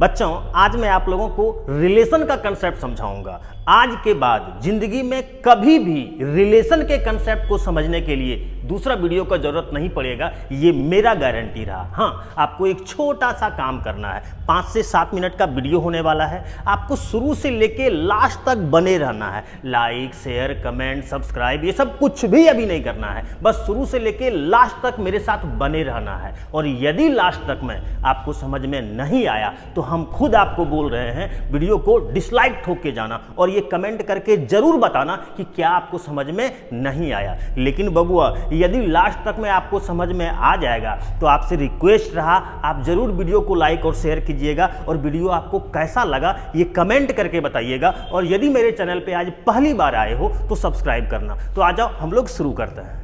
बच्चों, आज मैं आप लोगों को रिलेशन का कंसेप्ट समझाऊंगा। आज के बाद जिंदगी में कभी भी रिलेशन के कंसेप्ट को समझने के लिए दूसरा वीडियो का जरूरत नहीं पड़ेगा, ये मेरा गारंटी रहा। हाँ, आपको एक छोटा सा काम करना है, 5 से 7 मिनट का वीडियो होने वाला है। आपको शुरू से लेके लास्ट तक बने रहना है। लाइक, शेयर, कमेंट, सब्सक्राइब ये सब कुछ भी अभी नहीं करना है, बस शुरू से लेके लास्ट तक मेरे साथ बने रहना है। और यदि लास्ट तक में आपको समझ में नहीं आया तो हम खुद आपको बोल रहे हैं, वीडियो को डिसलाइक ठोक के जाना और ये कमेंट करके जरूर बताना कि क्या आपको समझ में नहीं आया। लेकिन बबुआ, यदि लास्ट तक में आपको समझ में आ जाएगा तो आपसे रिक्वेस्ट रहा, आप जरूर वीडियो को लाइक और शेयर कीजिएगा और वीडियो आपको कैसा लगा ये कमेंट करके बताइएगा। और यदि मेरे चैनल पे आज पहली बार आए हो तो सब्सक्राइब करना। तो आ जाओ, हम लोग शुरू करते हैं।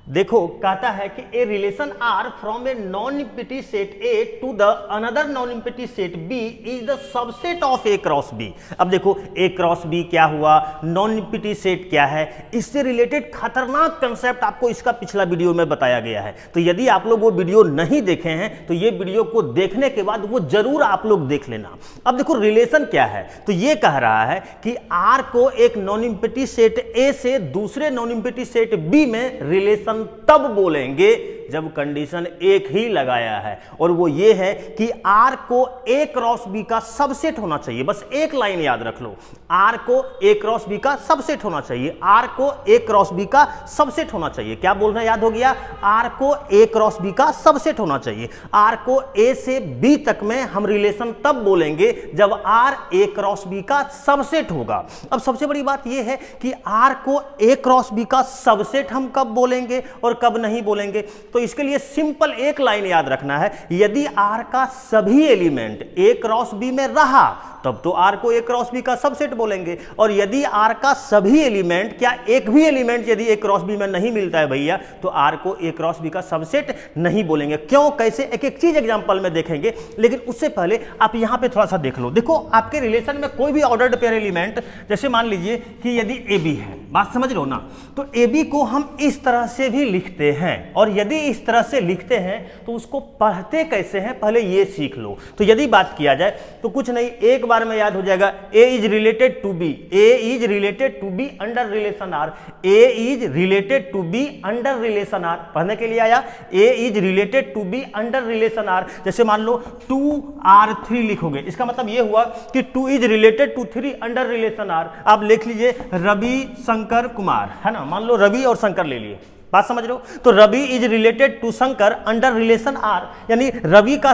देखो, कहता है कि A relation R from a non empty set A to the another non empty set B is the subset of A cross B. अब देखो, ए क्रॉस बी क्या हुआ, नॉन एम्प्टी सेट क्या है, इससे रिलेटेड खतरनाक कंसेप्ट आपको इसका पिछला वीडियो में बताया गया है। तो यदि आप लोग वो वीडियो नहीं देखे हैं तो ये वीडियो को देखने के बाद वो जरूर आप लोग देख लेना। अब देखो, रिलेशन क्या है, तो ये कह रहा है कि आर को एक नॉन एम्प्टी सेट ए से दूसरे नॉन एम्प्टी सेट बी में रिलेशन तब बोलेंगे जब कंडीशन एक ही लगाया है, और वो ये है कि आर को ए क्रॉस बी का सबसेट होना चाहिए। बस एक लाइन याद रख लो, आर को ए क्रॉस बी का सबसेट होना चाहिए। आर को ए क्रॉस बी का सबसेट होना चाहिए। क्या बोल रहे हैं, याद हो गया? आर को ए क्रॉस बी का सबसेट होना चाहिए। आर को ए से बी तक में हम रिलेशन तब बोलेंगे जब आर ए क्रॉस बी का सबसेट होगा। अब सबसे बड़ी बात यह है कि आर को ए क्रॉस बी का सबसेट हम कब बोलेंगे और कब नहीं बोलेंगे। तो इसके लिए सिंपल एक लाइन याद रखना है, यदि आर का सभी एलिमेंट ए क्रॉस बी में रहा तब तो आर को ए क्रॉस बी का सबसेट बोलेंगे। और यदि आर का सभी एलिमेंट, क्या एक भी एलिमेंट यदि ए क्रॉस बी में नहीं मिलता है भैया, तो आर को ए क्रॉस बी का सबसेट नहीं बोलेंगे। क्यों, कैसे, एक एक चीज एग्जांपल में देखेंगे। लेकिन उससे पहले आप यहां पे थोड़ा सा देख लो। देखो, आपके रिलेशन में कोई भी ऑर्डर्ड पेयर एलिमेंट, जैसे मान लीजिए कि यदि ए बी है, बात समझ लो ना, तो ए बी को हम इस तरह से भी लिखते हैं। और यदि इस तरह से लिखते हैं तो उसको पढ़ते कैसे हैं, पहले ये सीख लो। तो यदि बात किया जाए तो कुछ नहीं, एक बार में याद हो जाएगा। A is related to B, A is related to B under relation R, A is related to B under relation R. पढ़ने के लिए आया, A is related to B under relation R. जैसे मान लो 2R3 लिखोगे, इसका मतलब ये हुआ कि 2 is related to 3 under relation R. आप लिख लीजिए रवि शंकर कुमार, है ना, मान लो रवि और शंकर ले लिए, बात समझ रहे हो। तो Ravi is related to Shankar under relation R, यानी रवि का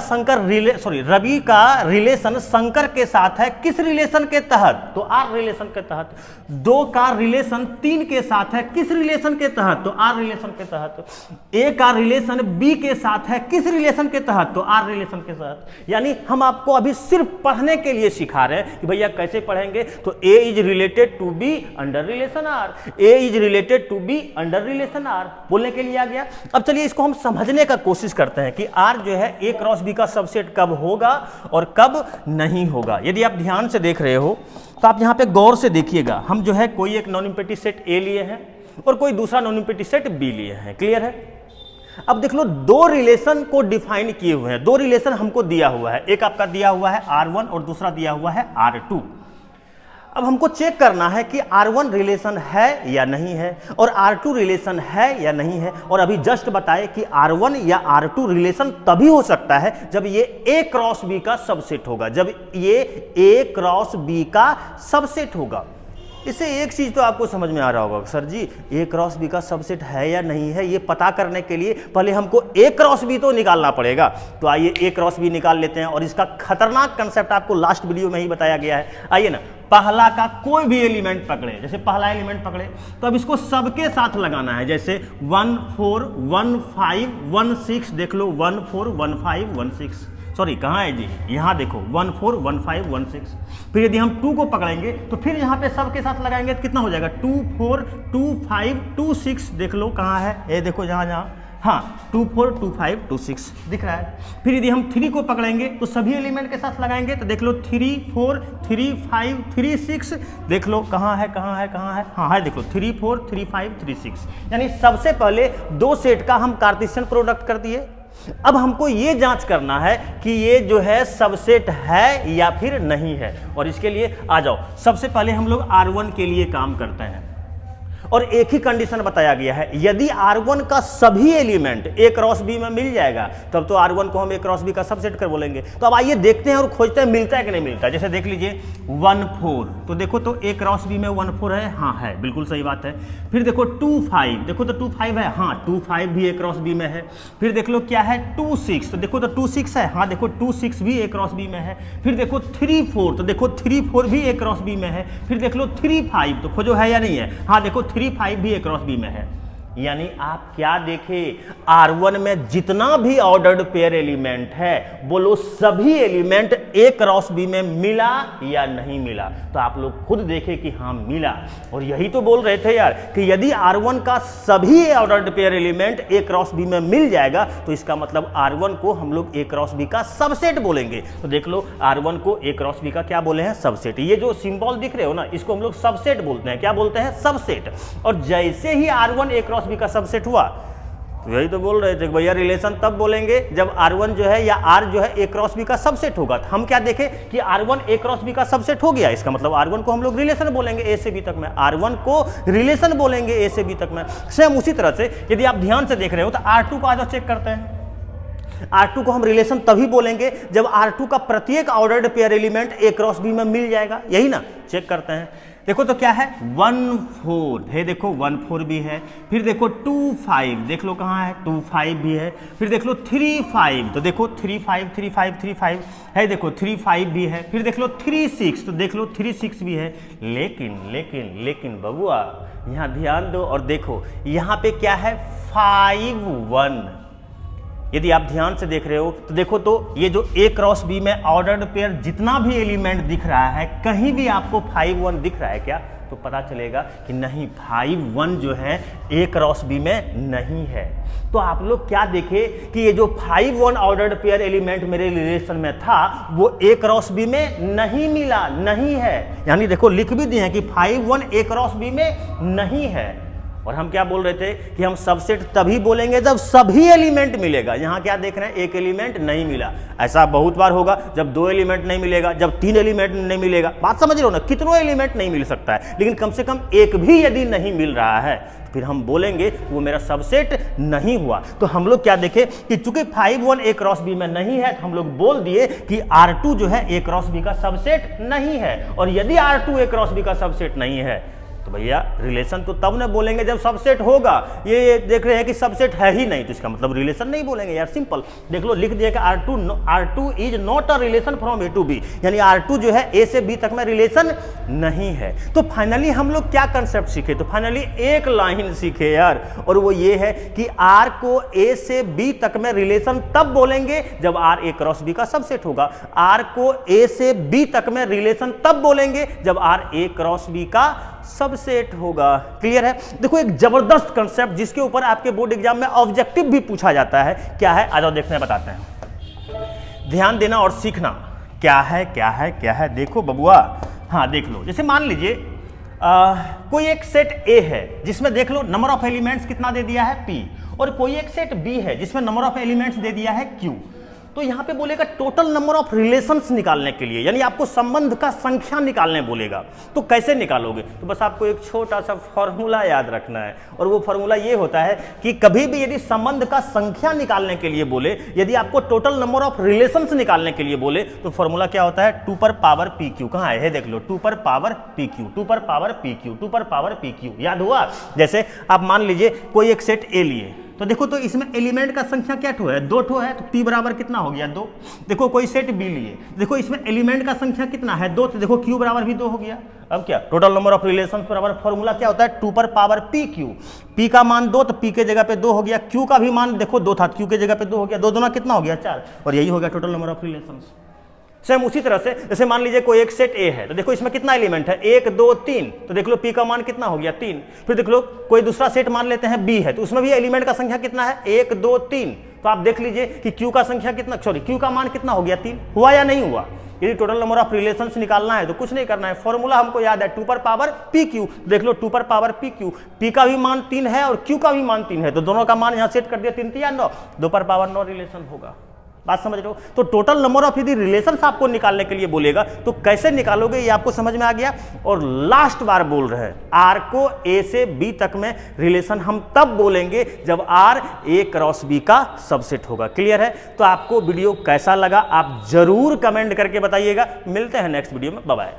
रवि का रिलेशन शंकर के साथ है, किस रिलेशन के तहत, तो आर रिलेशन के तहत। 2 का रिलेशन 3 के साथ है, किस रिलेशन के तहत, तो आर रिलेशन के तहत। ए का रिलेशन बी के साथ है, किस रिलेशन के तहत, तो आर रिलेशन के तहत। यानी हम आपको अभी सिर्फ पढ़ने के लिए सिखा रहे हैं कि भैया कैसे पढ़ेंगे। तो A is related to B under relation R, A is related to B under relation R, बोलने के लिए आ गया। अब चलिए इसको हम समझने का कोशिश करते हैं कि आर जो है ए क्रॉस बी का सबसेट कब होगा और कब नहीं होगा। यदि आप ध्यान से देख रहे हो तो आप यहां पे गौर से देखिएगा। हम जो है कोई एक नॉन एम्प्टी सेट ए लिए हैं और कोई दूसरा नॉन एम्प्टी सेट बी लिए हैं, क्लियर है। अब देख लो, 2 रिलेशन को डिफाइन किए हुए हैं, 2 रिलेशन हमको दिया हुआ है। एक आपका दिया हुआ है R1 और दूसरा दिया हुआ है R2। अब हमको चेक करना है कि R1 रिलेशन है या नहीं है और R2 रिलेशन है या नहीं है। और अभी जस्ट बताए कि R1 या R2 रिलेशन तभी हो सकता है जब ये A क्रॉस B का सबसेट होगा, जब ये A क्रॉस B का सबसेट होगा। इससे एक चीज तो आपको समझ में आ रहा होगा, सर जी ए क्रॉस बी का सबसेट है या नहीं है, ये पता करने के लिए पहले हमको ए क्रॉस बी तो निकालना पड़ेगा। तो आइए ए क्रॉस बी निकाल लेते हैं और इसका खतरनाक कंसेप्ट आपको लास्ट वीडियो में ही बताया गया है। आइए ना, पहला का कोई भी एलिमेंट पकड़े, जैसे पहला एलिमेंट पकड़े तो अब इसको सबके साथ लगाना है। जैसे 1 4 1 5 1 6, देख लो 1 4 1 5 1 6, सॉरी कहाँ है जी, यहाँ देखो 1 4 1 5 1 6। फिर यदि हम 2 को पकड़ेंगे तो फिर यहाँ पे सबके साथ लगाएंगे तो कितना हो जाएगा, 2 4 2 5 2 6, देख लो कहाँ है, ये देखो जहाँ जहाँ, हाँ 2 4 2 5 2 6 दिख रहा है। फिर यदि हम 3 को पकड़ेंगे तो सभी एलिमेंट के साथ लगाएंगे तो देख लो 3 4 3 5 3 6, देख लो कहाँ है कहाँ है कहाँ है, हाँ है, देख लो 3 4 3 5 3 6। यानी सबसे पहले 2 सेट का हम कार्टेशियन प्रोडक्ट कर दिए, अब हमको ये जांच करना है कि ये जो है सबसेट है या फिर नहीं है, और इसके लिए आ जाओ। सबसे पहले हम लोग R1 के लिए काम करते हैं और एक ही कंडीशन बताया गया है, यदि R1 का सभी एलिमेंट A क्रॉस B में मिल जाएगा तब तो R1 को हम A क्रॉस B का सबसेट कर बोलेंगे। तो अब आइए देखते हैं और खोजते हैं मिलता है कि नहीं मिलता है। जैसे देख लीजिए 1 4, तो देखो तो A क्रॉस B में 1 4 है, हाँ है, बिल्कुल सही बात है। फिर देखो 2 5, देखो तो 2 5 है, हाँ 2 5 भी A क्रॉस B में है। फिर देख लो क्या है 2 6, तो देखो तो 2 6 है, हाँ देखो 2 6 भी A क्रॉस B में है। फिर देखो 3 4, तो देखो 3 4 भी A क्रॉस B में है। फिर देख लो 3 5, तो खोजो है या नहीं है, हाँ देखो 3 5 भी A क्रॉस B में है। यानी आप क्या देखें, R1 में जितना भी ऑर्डर्ड पेयर एलिमेंट है बोलो सभी एलिमेंट A क्रॉस B में मिला या नहीं मिला। तो आप लोग खुद देखें कि हाँ मिला, और यही तो बोल रहे थे यार कि यदि R1 का सभी ordered pair element A cross B में मिल जाएगा तो इसका मतलब R1 को हम लोग A क्रॉस B का सबसेट बोलेंगे। तो देख लो R1 को A क्रॉस B का क्या बोले हैं, सबसेट। ये जो सिंबल दिख रहे हो ना, इसको हम लोग सबसेट बोलते हैं। क्या बोलते हैं, सबसेट। और जैसे ही R1 A क्रॉस B का सबसेट हुआ, तो यही तो बोल रहे थे भैया रिलेशन तब बोलेंगे जब R1 जो है या R जो है A क्रॉस B का सबसेट होगा। तो हम क्या देखें कि R1 A क्रॉस B का सबसेट हो गया, इसका मतलब R1 को हम लोग रिलेशन बोलेंगे A से B तक में, R1 को रिलेशन बोलेंगे A से B तक में। सेम उसी तरह से यदि आप ध्यान से देख रहे हो तो R2 को आज चेक करते हैं। R2 को हम रिलेशन तभी बोलेंगे जब R2 का प्रत्येक ordered pair element A cross B में मिल जाएगा, यही ना। चेक करते हैं, देखो तो क्या है 1 4 है, देखो 1 4 भी है। फिर देखो 2 5, देख लो कहाँ है 2 5 भी है। फिर देख लो 3 5, तो देखो 3 5 3 5 3 5 है, देखो 3 5 भी है। फिर देख लो 3 6, तो देख लो 3 6 भी है। लेकिन लेकिन लेकिन बबुआ यहाँ ध्यान दो और देखो यहाँ पे क्या है 5 1। यदि आप ध्यान से देख रहे हो तो देखो तो ये जो A क्रॉस B में ऑर्डर्ड पेयर जितना भी एलिमेंट दिख रहा है, कहीं भी आपको 5 1 दिख रहा है क्या? तो पता चलेगा कि नहीं 5 1 जो है A क्रॉस B में नहीं है। तो आप लोग क्या देखें कि ये जो 5 1 ऑर्डर्ड पेयर एलिमेंट मेरे रिलेशन में था वो A क्रॉस B में नहीं मिला, नहीं है। यानी देखो लिख भी दिए हैं कि 5 1 A क्रॉस B में नहीं है। और हम क्या बोल रहे थे कि हम सबसेट तभी बोलेंगे जब सभी एलिमेंट मिलेगा। यहाँ क्या देख रहे हैं, एक एलिमेंट नहीं मिला। ऐसा बहुत बार होगा जब 2 एलिमेंट नहीं मिलेगा, जब 3 एलिमेंट नहीं मिलेगा। बात समझ रहे हो ना, कितनों एलिमेंट नहीं मिल सकता है, लेकिन कम से कम एक भी यदि नहीं मिल रहा है तो फिर हम बोलेंगे वो मेरा सबसेट नहीं हुआ। तो हम लोग क्या देखें कि चूंकि 5 1 A क्रॉस B में नहीं है तो हम लोग बोल दिए कि R2 जो है A क्रॉस B का सबसेट नहीं है। और यदि R2 A क्रॉस B का सबसेट नहीं है तो भैया रिलेशन तो तब न बोलेंगे जब सबसेट होगा। ये देख रहे हैं कि सबसेट है ही नहीं, तो इसका मतलब रिलेशन नहीं बोलेंगे यार, सिंपल। देख लो लिख दिया कि R2 is not a relation from A to B, यानी R2 जो है A से B तक में रिलेशन नहीं है। तो फाइनली हम लोग क्या कंसेप्ट सीखे, तो फाइनली एक लाइन सीखे यार, और वो ये है कि R को A से B तक में रिलेशन तब बोलेंगे जब R A क्रॉस B का सबसेट होगा। R को A से B तक में रिलेशन तब बोलेंगे जब R A क्रॉस B का सबसेट होगा। क्लियर है? देखो एक जबरदस्त कंसेप्ट जिसके ऊपर आपके बोर्ड एग्जाम में ऑब्जेक्टिव भी पूछा जाता है। क्या है, आ जाओ देखते हैं, बताते हैं। ध्यान देना और सीखना। क्या है क्या है क्या है, देखो बबुआ, हाँ देख लो। जैसे मान लीजिए कोई एक सेट A है जिसमें देख लो नंबर ऑफ एलिमेंट्स कितना दे दिया है P, और कोई एक सेट B है जिसमें नंबर ऑफ एलिमेंट्स दे दिया है Q। तो यहां पे बोलेगा टोटल नंबर ऑफ रिलेशंस निकालने के लिए, यानी आपको संबंध का संख्या निकालने बोलेगा। तो कैसे निकालोगे, तो बस आपको एक छोटा सा फॉर्मूला याद रखना है, और वो फॉर्मूला ये होता है कि कभी भी यदि संबंध का संख्या निकालने के लिए बोले, यदि आपको टोटल नंबर ऑफ रिलेशंस निकालने के लिए बोले, तो फॉर्मूला क्या होता है 2 पर पावर PQ। कहाँ है, देख लो 2 पर पावर PQ, 2 पर पावर PQ, 2 पर पावर PQ। याद हुआ? जैसे आप मान लीजिए कोई एक सेट A लिए, तो देखो तो इसमें एलिमेंट का संख्या क्या ठो है, 2 ठो है, तो P बराबर कितना हो गया 2। देखो कोई सेट B लिए, देखो इसमें एलिमेंट का संख्या कितना है 2, तो देखो Q बराबर भी 2 हो गया। अब क्या, टोटल नंबर ऑफ रिलेशंस बराबर फॉर्मूला क्या होता है 2 पर पावर PQ। P का मान 2, तो P के जगह पे 2 हो गया। Q का भी मान देखो 2 था, Q के जगह पे 2 हो गया, 2 दूना कितना हो गया 4, और यही हो गया total number of relations. Same उसी तरह से जैसे मान लीजिए कोई एक सेट A है, तो देखो इसमें कितना एलिमेंट है 1 2 3, तो देख लो P का मान कितना हो गया 3। फिर देख लो कोई दूसरा सेट मान लेते हैं B है, तो उसमें भी एलिमेंट का संख्या कितना है 1 2 3, तो आप देख लीजिए कि Q का संख्या कितना, सॉरी Q का मान कितना हो गया 3। हुआ या नहीं हुआ? यदि टोटल नंबर ऑफ रिलेशंस निकालना है तो कुछ नहीं करना है, फॉर्मूला हमको याद है 2 पर पावर पी क्यू। देख लो 2 पर पावर पी क्यू, पी का भी मान 3 है और क्यू का भी मान 3 है, तो दोनों का मान यहां सेट कर दिया, 3 या 9, 2 पर पावर 9 रिलेशन होगा। बात समझ रहे हो? तो टोटल नंबर ऑफ यदि रिलेशंस आपको निकालने के लिए बोलेगा तो कैसे निकालोगे ये आपको समझ में आ गया। और लास्ट बार बोल रहे हैं आर को ए से बी तक में रिलेशन हम तब बोलेंगे जब आर ए क्रॉस बी का सबसेट होगा। क्लियर है? तो आपको वीडियो कैसा लगा आप जरूर कमेंट करके बताइएगा। मिलते हैं नेक्स्ट वीडियो में, बाय बाय।